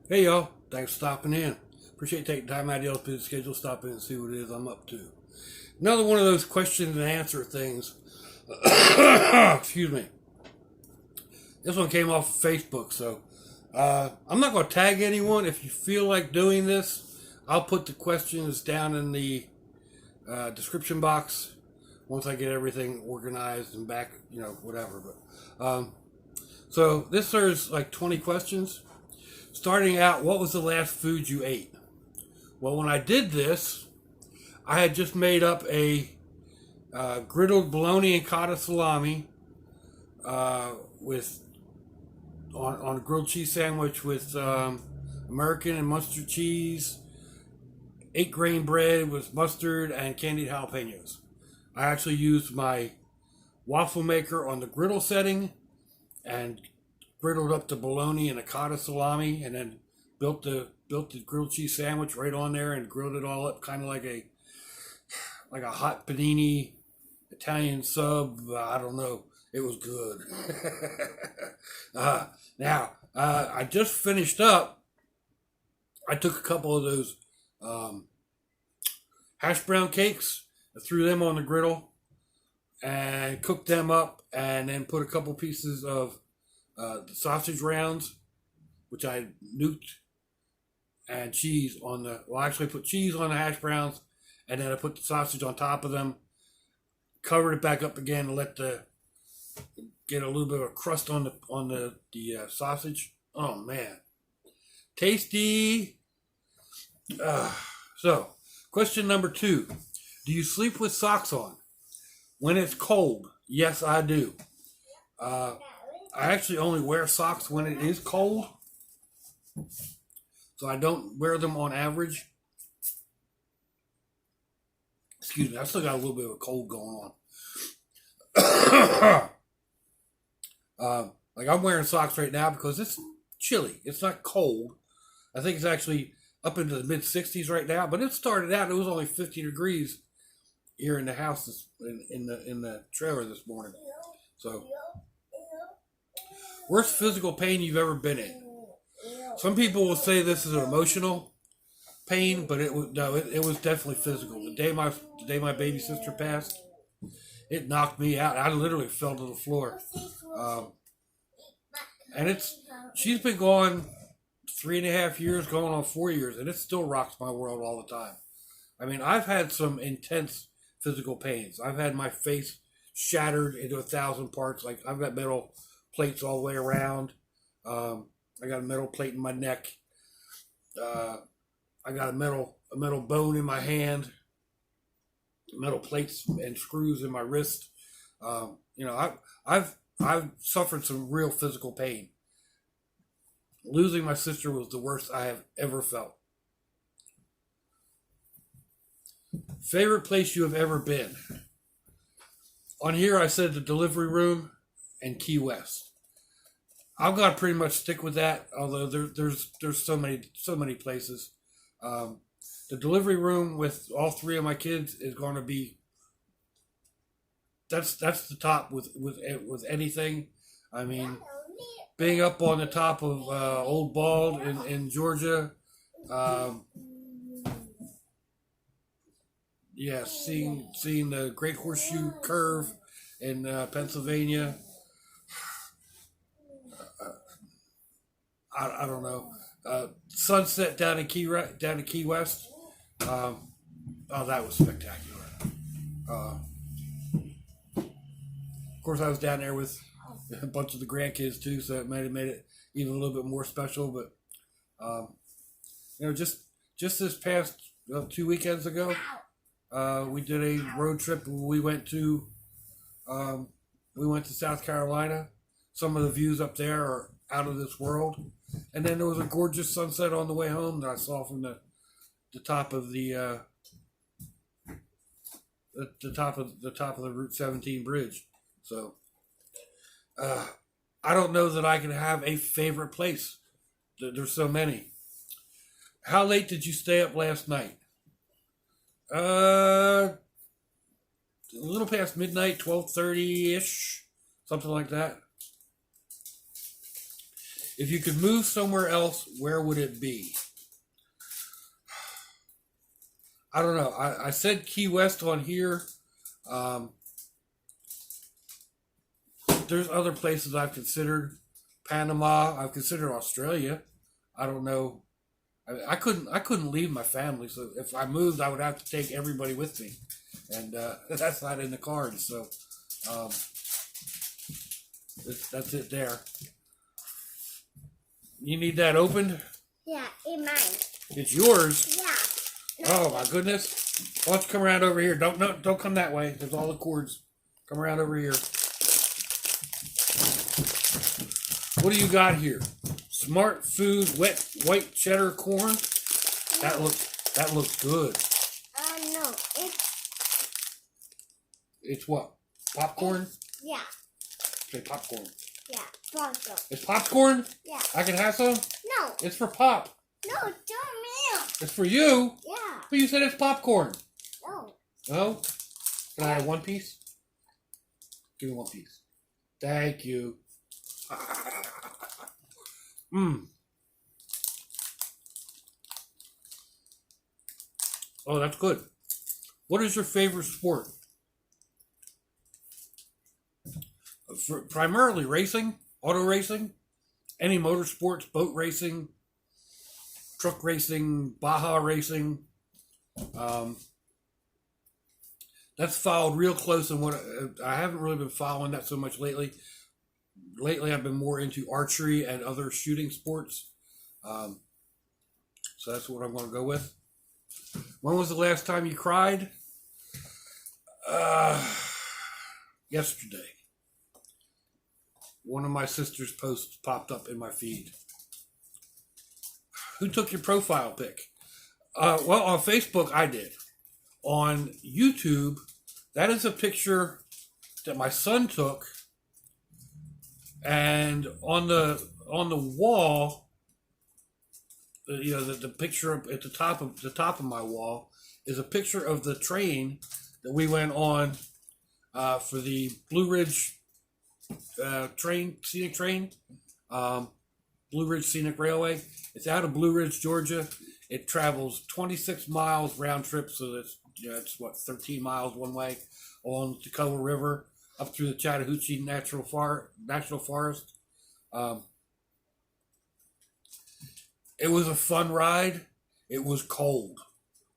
Hey y'all, thanks for stopping in. Appreciate you taking time out of y'all's busy schedule, to stop in and see what it is I'm up to. Another one of those question and answer things. Excuse me. This one came off of Facebook, so I'm not going to tag anyone. If you feel like doing this, I'll put the questions down in the description box once I get everything organized and back, whatever. So this serves like 20 questions. Starting out, what was the last food you ate? Well, when I did this, I had just made up a griddled bologna and cotti salami with on a grilled cheese sandwich with American and mustard cheese, 8-grain bread with mustard and candied jalapenos. I actually used my waffle maker on the griddle setting and griddled up the bologna and a cotta salami, and then built the grilled cheese sandwich right on there and grilled it all up, kind of like a hot panini Italian sub. I don't know. It was good. I just finished up. I took a couple of those hash brown cakes, I threw them on the griddle and cooked them up, and then put a couple pieces of the sausage rounds, which I nuked, and cheese on the. Well, I actually put cheese on the hash browns, and then I put the sausage on top of them. Covered it back up again and get a little bit of a crust on the sausage. Oh man, tasty. So, question number 2: do you sleep with socks on when it's cold? Yes, I do. I actually only wear socks when it is cold, so I don't wear them on average. Excuse me, I still got a little bit of a cold going on. Like I'm wearing socks right now because it's chilly. It's not cold. I think it's actually up into the mid 60s right now, but it started out. It was only 50 degrees here in the house in the trailer this morning. So, worst physical pain you've ever been in? Some people will say this is an emotional pain, but it was definitely physical. The day my baby sister passed, it knocked me out. I literally fell to the floor. And she's been gone 3.5 years, going on 4 years, and it still rocks my world all the time. I mean, I've had some intense physical pains. I've had my face shattered into 1,000 parts. Like I've got metal plates all the way around. I got a metal plate in my neck. I got a metal bone in my hand. Metal plates and screws in my wrist. I've suffered some real physical pain. Losing my sister was the worst I have ever felt. Favorite place you have ever been? On here I said the delivery room and Key West. I'm gonna pretty much stick with that, although there's so many places. The delivery room with all 3 of my kids is going to be that's the top with anything. I mean, being up on the top of Old Bald in Georgia, seeing the Great Horseshoe Curve in Pennsylvania. I don't know. Sunset down in Key West. Oh, that was spectacular. Of course, I was down there with a bunch of the grandkids too, so it might have made it even a little bit more special. But just this past 2 weekends ago, we did a road trip. We went to South Carolina. Some of the views up there are out of this world. And then there was a gorgeous sunset on the way home that I saw from the top of the top of the Route 17 bridge. So I don't know that I can have a favorite place. There's so many. How late did you stay up last night? A little past midnight, 12:30 ish, something like that. If you could move somewhere else, where would it be? I don't know. I said Key West on here. There's other places I've considered. Panama. I've considered Australia. I don't know. I couldn't leave my family. So if I moved, I would have to take everybody with me, and that's not in the cards. So that's it there. You need that opened? Yeah, it's mine. It's yours? Yeah. Oh my goodness! Why don't you come around over here? Don't come that way. There's all the cords. Come around over here. What do you got here? Smart Food wet white cheddar corn. That looks good. No, It's what? Popcorn? Yeah. Say popcorn. Yeah, popcorn. It's popcorn? Yeah. I can have some? No. It's for Pop. No, don't me. It's for you? Yeah. But you said it's popcorn. No. No? Can I have one piece? Give me one piece. Thank you. Oh, that's good. What is your favorite sport? Primarily racing, auto racing, any motorsports, boat racing, truck racing, Baja racing. That's followed real close, and what I haven't really been following that so much lately. Lately, I've been more into archery and other shooting sports. So that's what I'm going to go with. When was the last time you cried? Yesterday. One of my sister's posts popped up in my feed. Who took your profile pic? Well, on Facebook, I did. On YouTube, that is a picture that my son took. And on the wall, the picture at the top of my wall is a picture of the train that we went on for the Blue Ridge scenic train, Blue Ridge Scenic Railway. It's out of Blue Ridge, Georgia. It travels 26 miles round trip, so that's it's 13 miles one way along the Tacoma River up through the Chattahoochee National Forest. It was a fun ride. It was cold,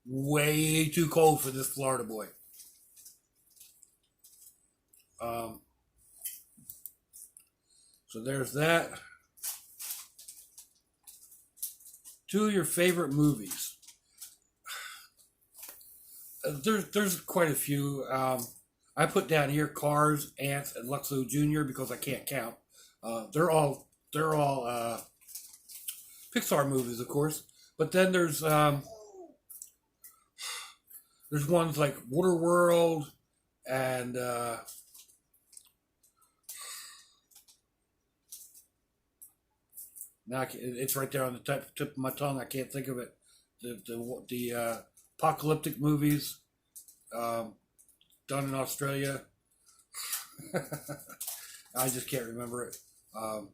way too cold for this Florida boy. So there's that. Two of your favorite movies. There's quite a few. I put down here Cars, Ants, and Luxo Jr. because I can't count. They're all Pixar movies, of course. But then there's ones like Waterworld and now it's right there on the tip of my tongue. I can't think of it. The apocalyptic movies done in Australia. I just can't remember it. And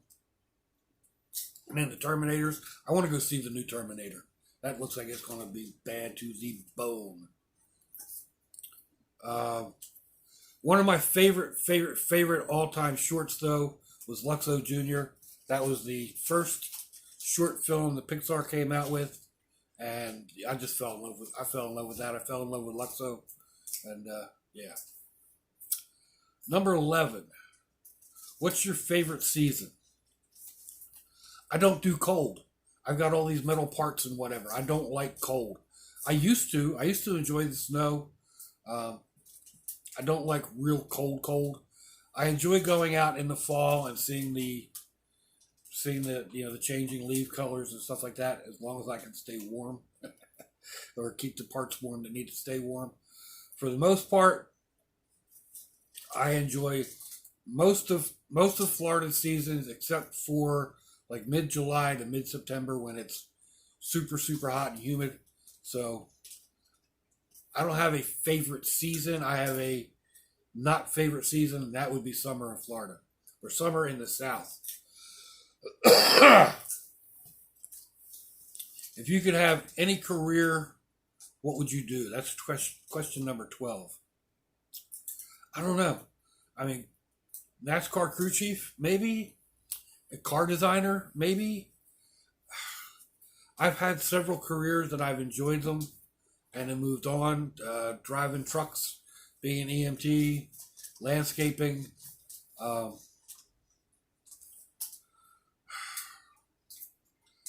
then the Terminators. I want to go see the new Terminator. That looks like it's going to be bad to the bone. One of my favorite all-time shorts, though, was Luxo Jr. That was the first short film that Pixar came out with, and I just fell in love with. I fell in love with that. I fell in love with Luxo, and yeah. Number 11. What's your favorite season? I don't do cold. I've got all these metal parts and whatever. I don't like cold. I used to enjoy the snow. I don't like real cold. I enjoy going out in the fall and seeing the the changing leaf colors and stuff like that, as long as I can stay warm or keep the parts warm that need to stay warm. For the most part, I enjoy most of Florida seasons except for like mid-July to mid-September when it's super hot and humid. So I don't have a favorite season. I have a not favorite season, and that would be summer in Florida or summer in the South. If you could have any career, what would you do? That's question number 12. I don't know. I mean, NASCAR crew chief, maybe. A car designer, maybe. I've had several careers that I've enjoyed them and then moved on. Driving trucks, being an EMT, landscaping. Um,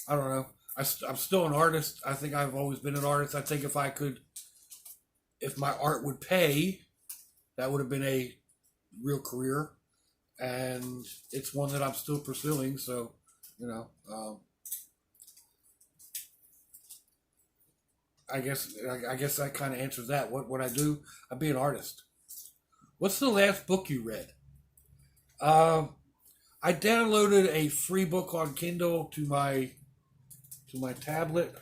I don't know. I'm still an artist. I think I've always been an artist. I think if my art would pay, that would have been a real career. And it's one that I'm still pursuing. So, I guess that kind of answers that. What would I do? I'd be an artist. What's the last book you read? I downloaded a free book on Kindle to my tablet.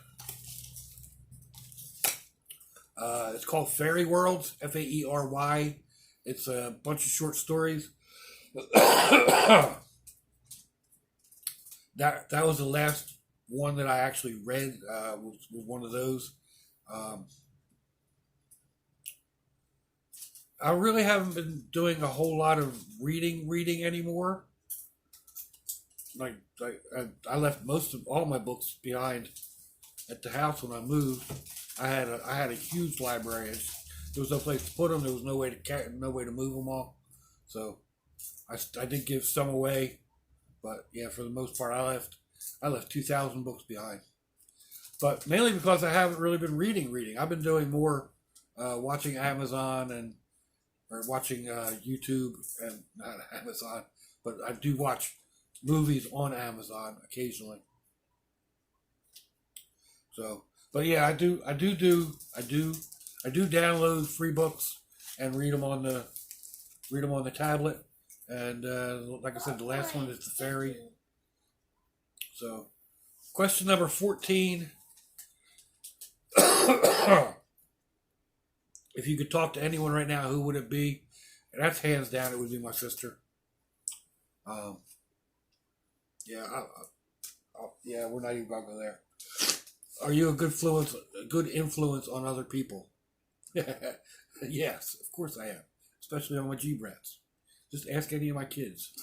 It's called Fairy Worlds, Fairy. It's a bunch of short stories. that was the last one that I actually read. Was one of those. I really haven't been doing a whole lot of reading anymore. Like I left all my books behind at the house when I moved. I had a huge library. There was no place to put them. There was no way to move them all. So I did give some away, but yeah, for the most part, I left 2,000 books behind. But mainly because I haven't really been reading. I've been doing more watching Amazon or watching YouTube, and not Amazon, but I do watch movies on Amazon occasionally. So, but yeah, I do download free books and read them on the tablet. And like I said, the last one is the fairy. So, question number 14. If you could talk to anyone right now, who would it be? And that's hands down, it would be my sister. Yeah, we're not even gonna go there. Are you a good influence on other people? Yes, of course I am, especially on my G-brats. Just ask any of my kids.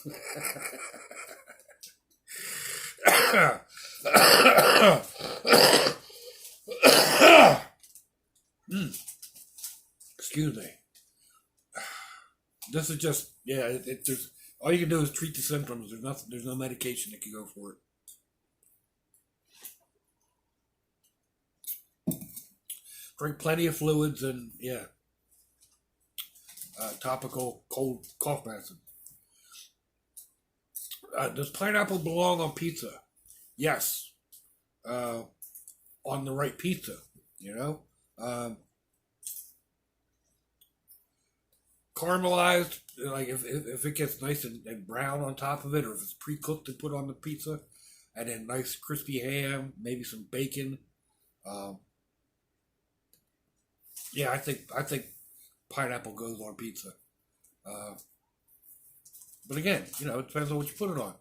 Excuse me. This is just, there's all you can do is treat the symptoms. There's no medication that can go for it. Drink plenty of fluids and topical cold cough medicine. Does pineapple belong on pizza? Yes. On the right pizza, caramelized, like if it gets nice and brown on top of it, or if it's pre-cooked and put on the pizza, and then nice crispy ham, maybe some bacon. I think pineapple goes on pizza. But again, it depends on what you put it on.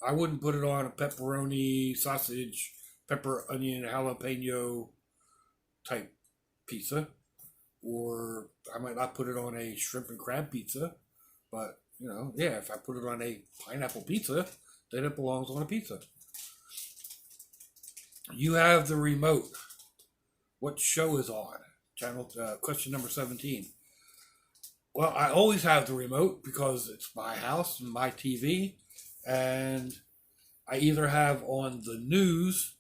I wouldn't put it on a pepperoni, sausage, pepper, onion, jalapeno type pizza. Or I might not put it on a shrimp and crab pizza. But, if I put it on a pineapple pizza, then it belongs on a pizza. You have the remote. What show is on? Question number 17. Well, I always have the remote because it's my house and my TV, and I either have on the news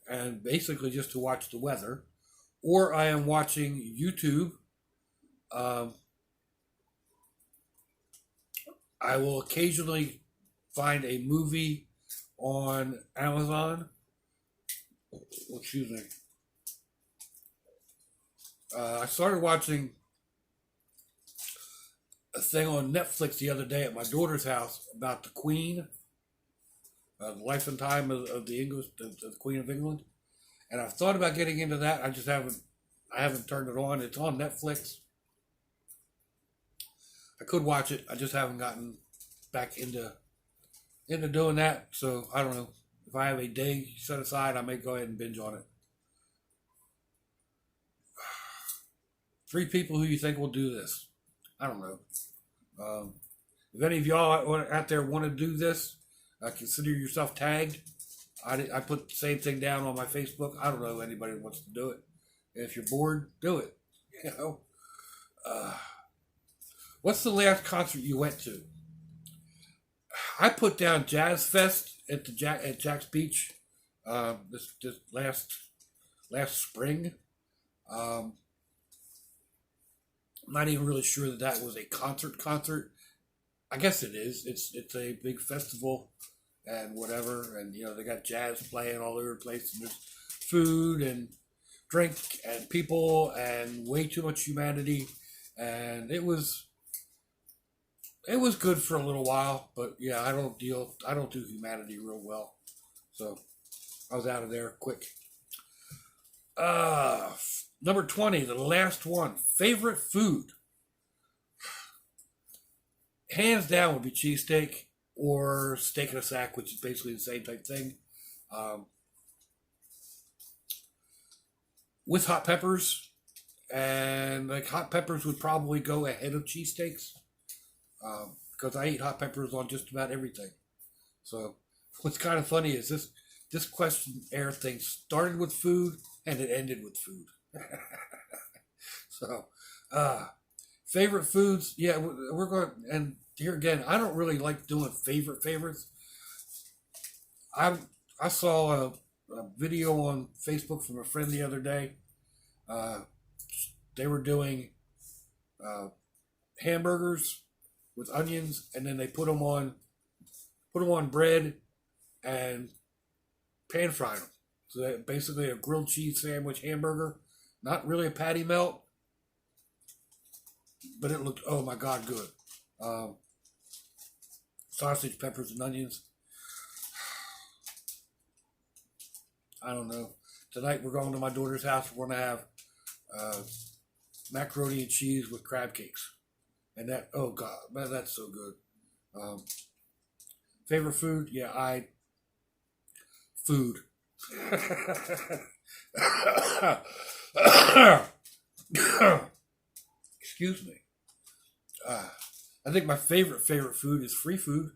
and basically just to watch the weather, or I am watching YouTube. I will occasionally find a movie on Amazon. Excuse me. I started watching a thing on Netflix the other day at my daughter's house about the Queen, the life and time of the Queen of England, and I've thought about getting into that. I haven't turned it on. It's on Netflix. I could watch it. I just haven't gotten back into into doing that. So I don't know. If I have a day set aside, I may go ahead and binge on it. 3 people who you think will do this. I don't know. If any of y'all out there want to do this, consider yourself tagged. I put the same thing down on my Facebook. I don't know if anybody wants to do it. If you're bored, do it. You know. What's the last concert you went to? I put down Jazz Fest at Jack's Beach this last spring. I'm not even really sure that was a concert. I guess it is. It's a big festival and whatever, and they got jazz playing all over the place, and there's food and drink and people and way too much humanity, and it was good for a little while, but yeah, I don't do humanity real well, so I was out of there quick. Number 20, the last one. Favorite food. Hands down would be cheesesteak or steak in a sack, which is basically the same type thing. With hot peppers, and like hot peppers would probably go ahead of cheesesteaks, because I eat hot peppers on just about everything. So what's kind of funny is this questionnaire thing started with food and it ended with food. So, favorite foods, yeah, we're going, and here again, I don't really like doing favorites. I saw a video on Facebook from a friend the other day. They were doing hamburgers with onions, and then they put them on bread and pan fry them. So basically a grilled cheese sandwich hamburger. Not really a patty melt, but it looked, oh my God, good. Sausage, peppers, and onions. I don't know. Tonight we're going to my daughter's house. We're going to have macaroni and cheese with crab cakes. And that, oh God, man, that's so good. Favorite food? Yeah, food. Excuse me. I think my favorite food is free food.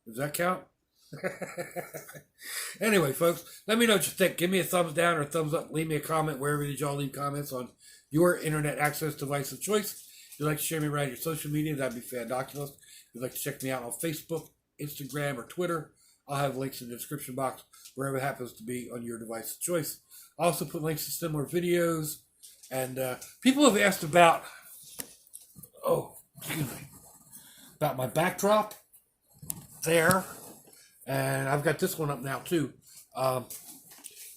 Does that count? Anyway, folks, let me know what you think. Give me a thumbs down or a thumbs up. Leave me a comment wherever did y'all leave comments on your internet access device of choice. If you'd like to share me around your social media, that'd be fandoculous. If you'd like to check me out on Facebook, Instagram, or Twitter, I'll have links in the description box wherever it happens to be on your device of choice. I'll also put links to similar videos. And people have asked about, about my backdrop there. And I've got this one up now too.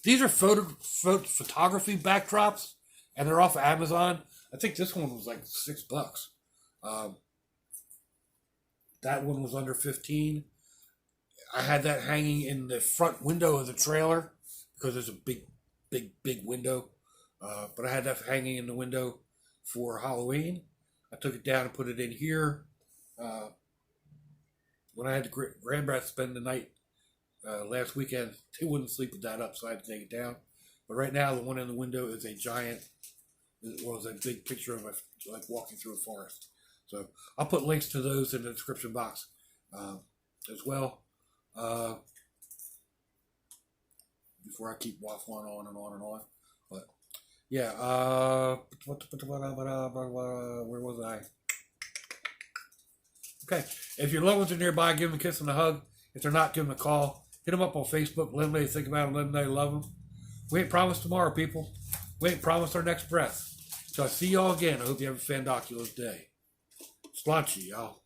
These are photography backdrops, and they're off of Amazon. I think this one was like $6. That one was under 15. I had that hanging in the front window of the trailer because there's a big window. But I had that hanging in the window for Halloween. I took it down and put it in here. When I had the grandbrat spend the night last weekend, they wouldn't sleep with that up, so I had to take it down. But right now, the one in the window is a big picture of like walking through a forest. So I'll put links to those in the description box as well. Before I keep waffling on and on and on. But yeah, where was I? Okay, if your loved ones are nearby, give them a kiss and a hug. If they're not, give them a call. Hit them up on Facebook. Let them know you think about them. Let them know you love them. We ain't promised tomorrow, people. We ain't promised our next breath. So I'll see y'all again. I hope you have a fandoculous day. Sláinte, y'all.